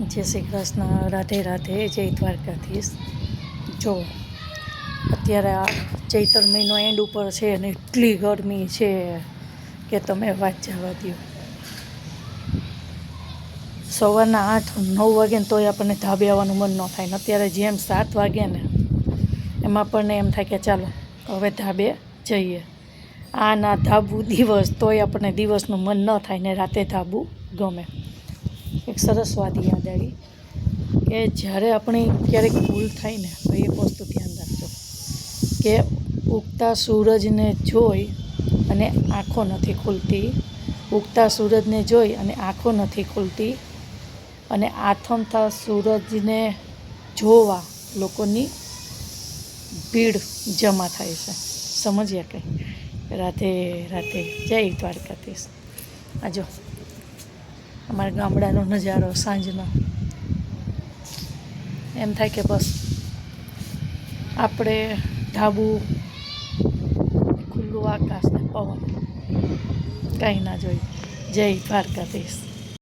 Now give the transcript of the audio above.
જય શ્રી કૃષ્ણ, રાધે રાધે, જય દ્વારકાધીશ। જો અત્યારે આ ચૈત્ર મહિનો એન્ડ ઉપર છે અને એટલી ગરમી છે કે તમે વાત જવા દો। સવારના 8-9 વાગે ને તોય આપણને ધાબે આવવાનું મન ન થાય ને અત્યારે જેમ 7 વાગે ને એમાં આપણને એમ થાય કે ચાલો હવે ધાબે જઈએ। આ ના ધાબું દિવસ તોય આપણને દિવસનું મન ન થાય ને રાતે ધાબું ગમે। એક સરસ વાત યાદ આવી કે જ્યારે આપણી ક્યારેક ભૂલ થાય ને તો એક વસ્તુ ધ્યાન રાખજો કે ઉગતા સૂરજને જોઈ અને આંખો નથી ખુલતી, ઉગતા સૂરજને જોઈ અને આંખો નથી ખુલતી અને આથમતા સૂરજને જોવા લોકોની ભીડ જમા થાય છે। સમજ્યા કંઈ? રાધે રાધે, જય દ્વારકાધીશ। આ જો અમારા ગામડાનો નજારો સાંજનો, એમ થાય કે બસ આપણે ધાબું, ખુલ્લું આકાશ ને પવન કાંઈ ના જોઈએ। જય દ્વારકાધીશ।